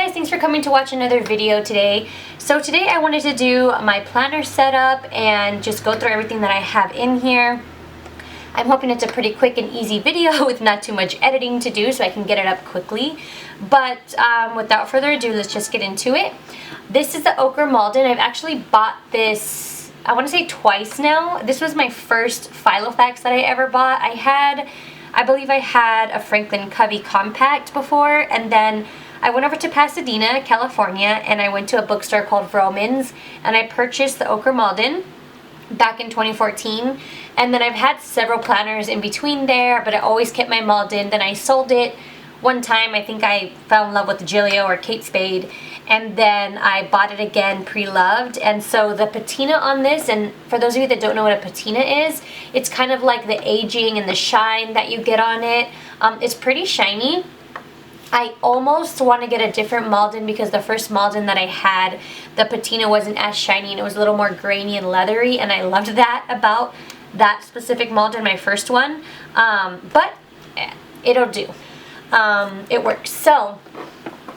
guys, thanks for coming to watch another video today. So today I wanted to do my planner setup and just go through everything that I have in here. I'm hoping it's a pretty quick and easy video with not too much editing to do so I can get it up quickly. But without further ado, let's just get into it. This is the Ochre Malden. I've actually bought this, I want to say twice now. This was my first Filofax that I ever bought. I believe I had a Franklin Covey Compact before, and then I went over to Pasadena, California, and I went to a bookstore called Vroman's, and I purchased the Ochre Malden back in 2014. And then I've had several planners in between there, but I always kept my Malden. Then I sold it one time. I think I fell in love with Gilio or Kate Spade, and then I bought it again pre-loved. And so the patina on this, and for those of you that don't know what a patina is, it's kind of like the aging and the shine that you get on it. It's pretty shiny. I almost want to get a different Malden because the first Malden that I had, the patina wasn't as shiny and it was a little more grainy and leathery, and I loved that about that specific Malden, my first one. But it'll do. It works. So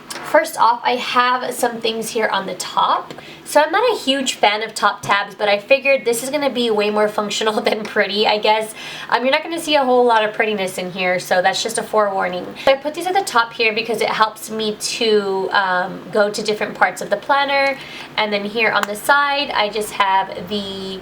first off, I have some things here on the top. So I'm not a huge fan of top tabs, but I figured this is going to be way more functional than pretty, I guess. You're not going to see a whole lot of prettiness in here, so that's just a forewarning. So I put these at the top here because it helps me to go to different parts of the planner. And then here on the side, I just have the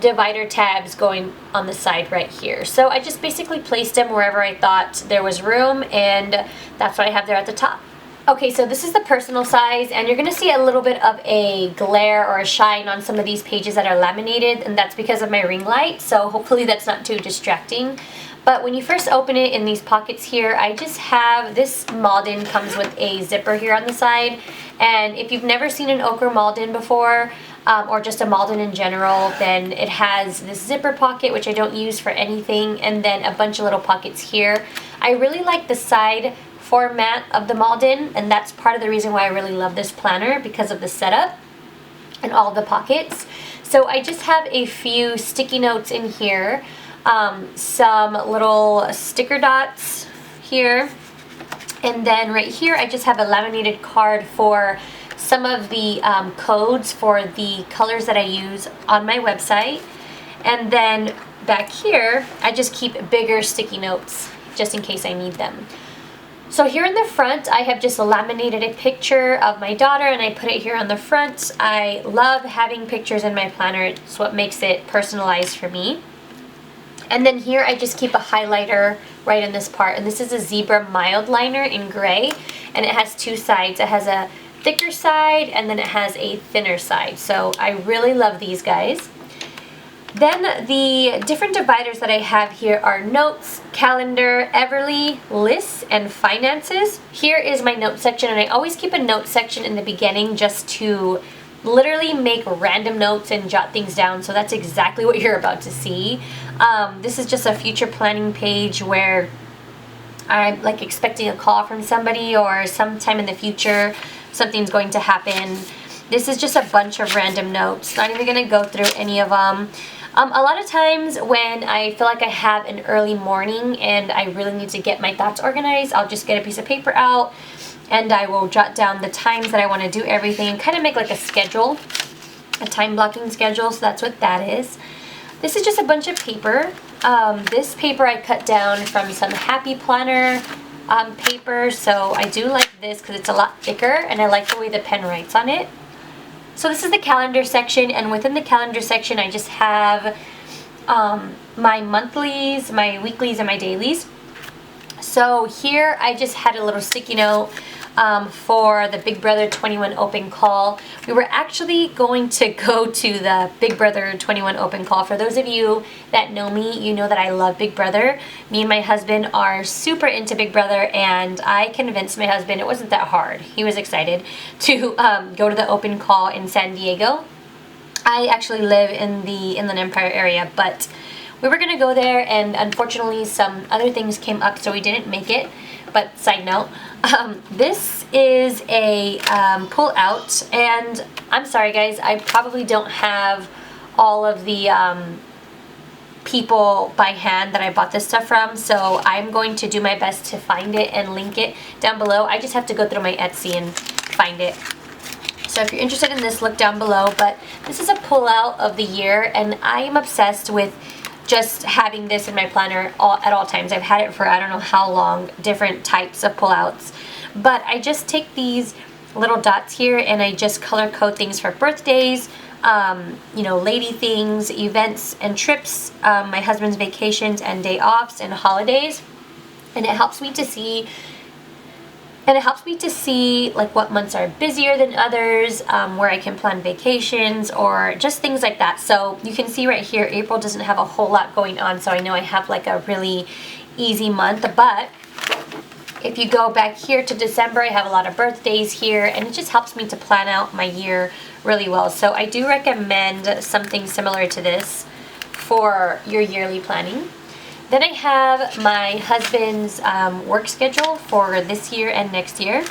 divider tabs going on the side right here. So I just basically placed them wherever I thought there was room, and that's what I have there at the top. Okay, so this is the personal size, and you're going to see a little bit of a glare or a shine on some of these pages that are laminated, and that's because of my ring light, so hopefully that's not too distracting. But when you first open it in these pockets here, I just have, this Malden comes with a zipper here on the side, and if you've never seen an Ochre Malden before, or just a Malden in general, then it has this zipper pocket, which I don't use for anything, and then a bunch of little pockets here. I really like the side format of the Malden, and that's part of the reason why I really love this planner, because of the setup and all the pockets. So I just have a few sticky notes in here, some little sticker dots here, and then right here I just have a laminated card for some of the codes for the colors that I use on my website. And then back here I just keep bigger sticky notes just in case I need them. So here in the front, I have just laminated a picture of my daughter, and I put it here on the front. I love having pictures in my planner. It's what makes it personalized for me. And then here I just keep a highlighter right in this part, and this is a Zebra Mild Liner in gray, and it has two sides. It has a thicker side, and then it has a thinner side. So I really love these guys. Then the different dividers that I have here are notes, calendar, Everly, lists, and finances. Here is my note section, and I always keep a note section in the beginning just to literally make random notes and jot things down. So that's exactly what you're about to see. This is just a future planning page where I'm like expecting a call from somebody, or sometime in the future something's going to happen. This is just a bunch of random notes. Not even going to go through any of them. A lot of times when I feel like I have an early morning and I really need to get my thoughts organized, I'll just get a piece of paper out and I will jot down the times that I want to do everything and kind of make like a schedule, a time blocking schedule. So that's what that is. This is just a bunch of paper. This paper I cut down from some Happy Planner paper, so I do like this because it's a lot thicker and I like the way the pen writes on it. So this is the calendar section, and within the calendar section I just have my monthlies, my weeklies, and my dailies. So here I just had a little sticky note for the Big Brother 21 open call. We were actually going to go to the Big Brother 21 open call. For those of you that know me, you know that I love Big Brother. Me and my husband are super into Big Brother, and I convinced my husband, it wasn't that hard, he was excited, to go to the open call in San Diego. I actually live in the Inland Empire area, but we were going to go there, and unfortunately some other things came up, so we didn't make it. But side note, this is a pull out, and I'm sorry guys, I probably don't have all of the people by hand that I bought this stuff from, so I'm going to do my best to find it and link it down below. I just have to go through my Etsy and find it. So if you're interested in this, look down below. But this is a pull-out of the year, and I am obsessed with just having this in my planner at all times. I've had it for I don't know how long, different types of pullouts. But I just take these little dots here and I just color code things for birthdays, you know, lady things, events and trips, my husband's vacations and day offs and holidays. And it helps me to see like what months are busier than others, where I can plan vacations or just things like that. So you can see right here, April doesn't have a whole lot going on, so I know I have like a really easy month. But if you go back here to December, I have a lot of birthdays here, and it just helps me to plan out my year really well. So I do recommend something similar to this for your yearly planning. Then I have my husband's work schedule for this year and next year.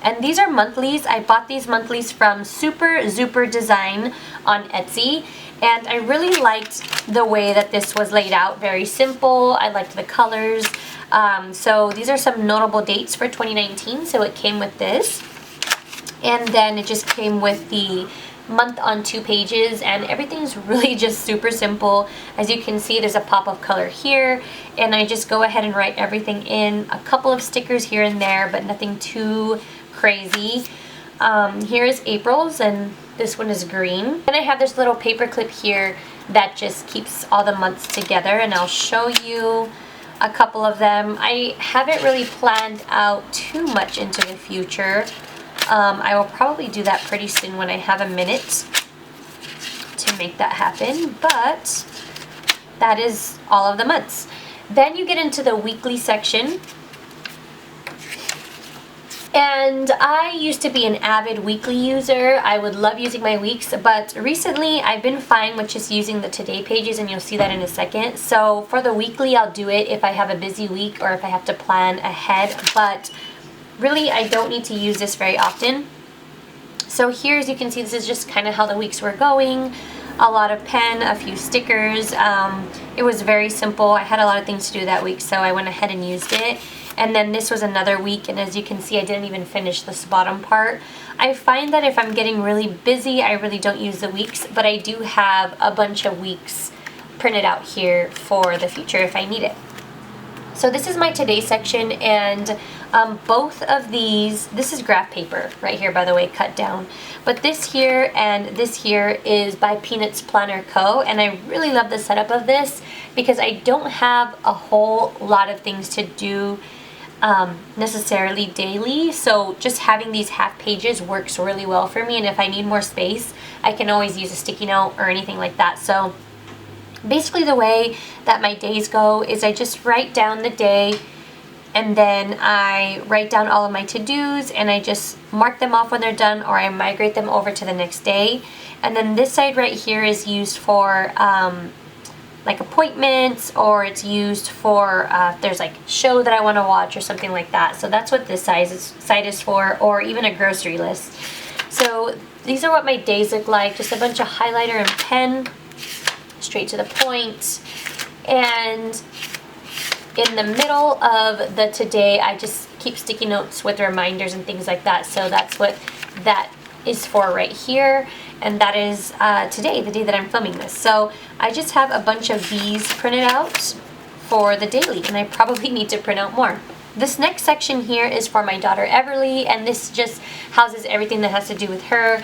And these are monthlies. I bought these monthlies from Super Zuper Design on Etsy. And I really liked the way that this was laid out. Very simple. I liked the colors. So these are some notable dates for 2019. So it came with this. And then it just came with the month on 2 pages, and everything's really just super simple. As you can see, there's a pop of color here, and I just go ahead and write everything in. A couple of stickers here and there, but nothing too crazy. Here is April's, and this one is green. And I have this little paper clip here that just keeps all the months together, and I'll show you a couple of them. I haven't really planned out too much into the future. I will probably do that pretty soon when I have a minute to make that happen, but that is all of the months. Then you get into the weekly section. And I used to be an avid weekly user. I would love using my weeks, but recently I've been fine with just using the today pages, and you'll see that in a second. So for the weekly, I'll do it if I have a busy week or if I have to plan ahead, but really I don't need to use this very often. So here, as you can see, this is just kind of how the weeks were going. A lot of pen, a few stickers. It was very simple. I had a lot of things to do that week, so I went ahead and used it. And then this was another week, and as you can see, I didn't even finish this bottom part. I find that if I'm getting really busy, I really don't use the weeks, but I do have a bunch of weeks printed out here for the future if I need it. So this is my today section, and both of these, this is graph paper right here, by the way, cut down. But this here and this here is by Peanuts Planner Co. And I really love the setup of this because I don't have a whole lot of things to do necessarily daily. So just having these half pages works really well for me. And if I need more space, I can always use a sticky note or anything like that. So basically the way that my days go is I just write down the day, and then I write down all of my to-dos, and I just mark them off when they're done, or I migrate them over to the next day. And then this side right here is used for like appointments, or it's used for if there's like a show that I want to watch or something like that. So that's what this side is for, or even a grocery list. So these are what my days look like, just a bunch of highlighter and pen, straight to the point. And in the middle of the today, I just keep sticky notes with reminders and things like that. So that's what that is for right here. And that is today, the day that I'm filming this. So I just have a bunch of these printed out for the daily, and I probably need to print out more. This next section here is for my daughter Everly, and this just houses everything that has to do with her.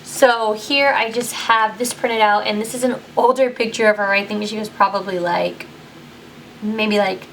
So here I just have this printed out, and this is an older picture of her. I think she was probably like, maybe like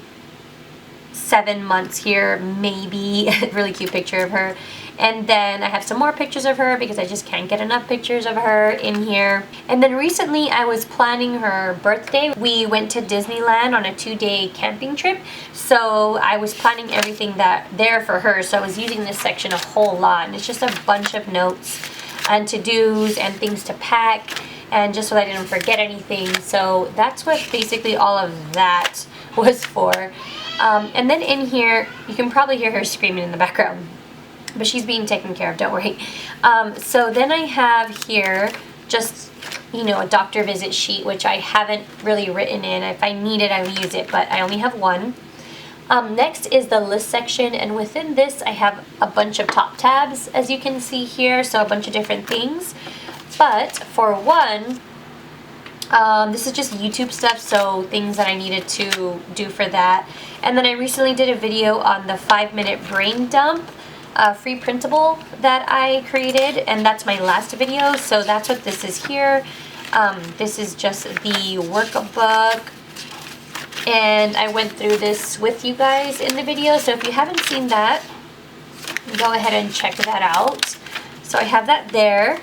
7 months here, maybe. Really cute picture of her. And then I have some more pictures of her because I just can't get enough pictures of her in here. And then recently I was planning her birthday. We went to Disneyland on a 2-day camping trip. So I was planning everything there for her. So I was using this section a whole lot. And it's just a bunch of notes and to-dos and things to pack, and just so that I didn't forget anything. So that's what basically all of that was for. And then in here, you can probably hear her screaming in the background, but she's being taken care of, don't worry. So then I have here just you know, a doctor visit sheet, which I haven't really written in. If I need it, I will use it, but I only have one. Next is the list section, and within this I have a bunch of top tabs, as you can see here, so a bunch of different things. But for one, this is just YouTube stuff, so things that I needed to do for that. And then I recently did a video on the 5-minute brain dump free printable that I created, and that's my last video, so that's what this is here. This is just the workbook, and I went through this with you guys in the video, so if you haven't seen that, go ahead and check that out. So I have that there.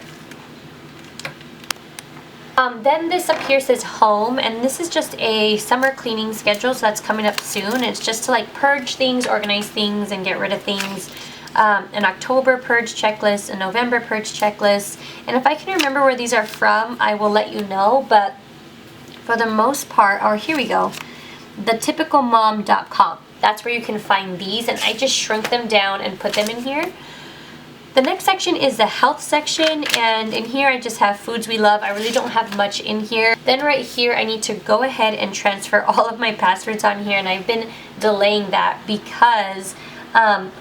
Then this up here says home, and this is just a summer cleaning schedule, so that's coming up soon. It's just to like purge things, organize things, and get rid of things. An October purge checklist, a November purge checklist, and if I can remember where these are from, I will let you know, but for the most part, or here we go, thetypicalmom.com. That's where you can find these, and I just shrunk them down and put them in here. The next section is the health section, and in here I just have foods we love. I really don't have much in here. Then right here I need to go ahead and transfer all of my passwords on here, and I've been delaying that because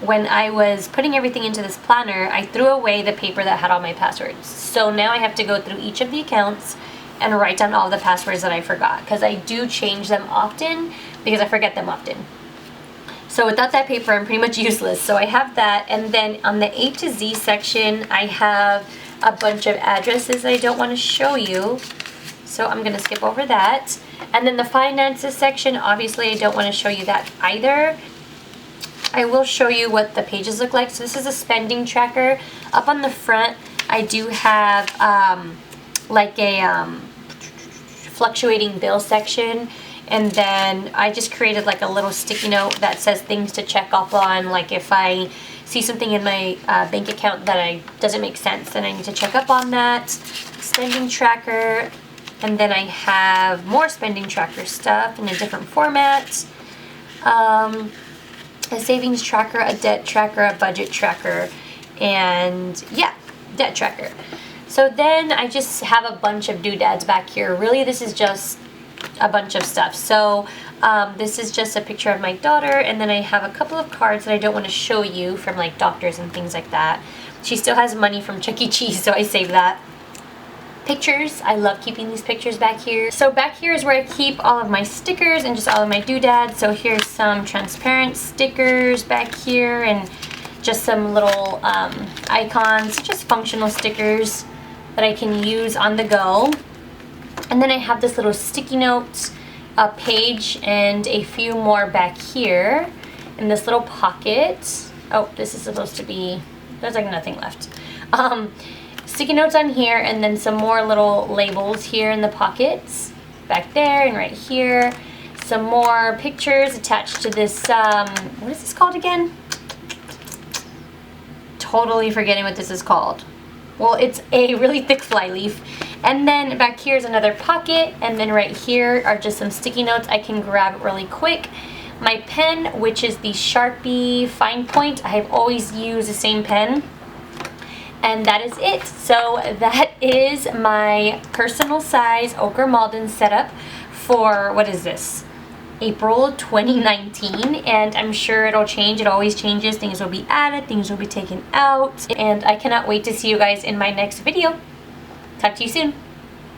when I was putting everything into this planner, I threw away the paper that had all my passwords. So now I have to go through each of the accounts and write down all the passwords that I forgot, because I do change them often because I forget them often. So without that paper, I'm pretty much useless. So I have that, and then on the A to Z section, I have a bunch of addresses I don't want to show you. So I'm going to skip over that. And then the finances section, obviously I don't want to show you that either. I will show you what the pages look like. So this is a spending tracker. Up on the front, I do have like a fluctuating bill section. And then I just created like a little sticky note that says things to check off on. Like if I see something in my bank account that doesn't make sense, then I need to check up on that. Spending tracker. And then I have more spending tracker stuff in a different format. A savings tracker, a debt tracker, a budget tracker, and yeah, debt tracker. So then I just have a bunch of doodads back here. Really, this is just a bunch of stuff. So this is just a picture of my daughter, and then I have a couple of cards that I don't want to show you from like doctors and things like that. She still has money from Chuck E. Cheese, so I saved that. Pictures. I love keeping these pictures back here. So back here is where I keep all of my stickers and just all of my doodads. So here's some transparent stickers back here, and just some little icons, just functional stickers that I can use on the go. And then I have this little sticky note, a page, and a few more back here in this little pocket. Oh, this is supposed to be, there's like nothing left. Sticky notes on here, and then some more little labels here in the pockets, back there and right here. Some more pictures attached to this, what is this called again? Totally forgetting what this is called. Well, it's a really thick fly leaf. And then back here is another pocket, and then right here are just some sticky notes I can grab really quick. My pen, which is the Sharpie Fine Point. I have always used the same pen. And that is it. So that is my personal size Ochre Malden setup for, what is this? April 2019, and I'm sure it'll change. It always changes. Things will be added, things will be taken out, and I cannot wait to see you guys in my next video. Talk to you soon.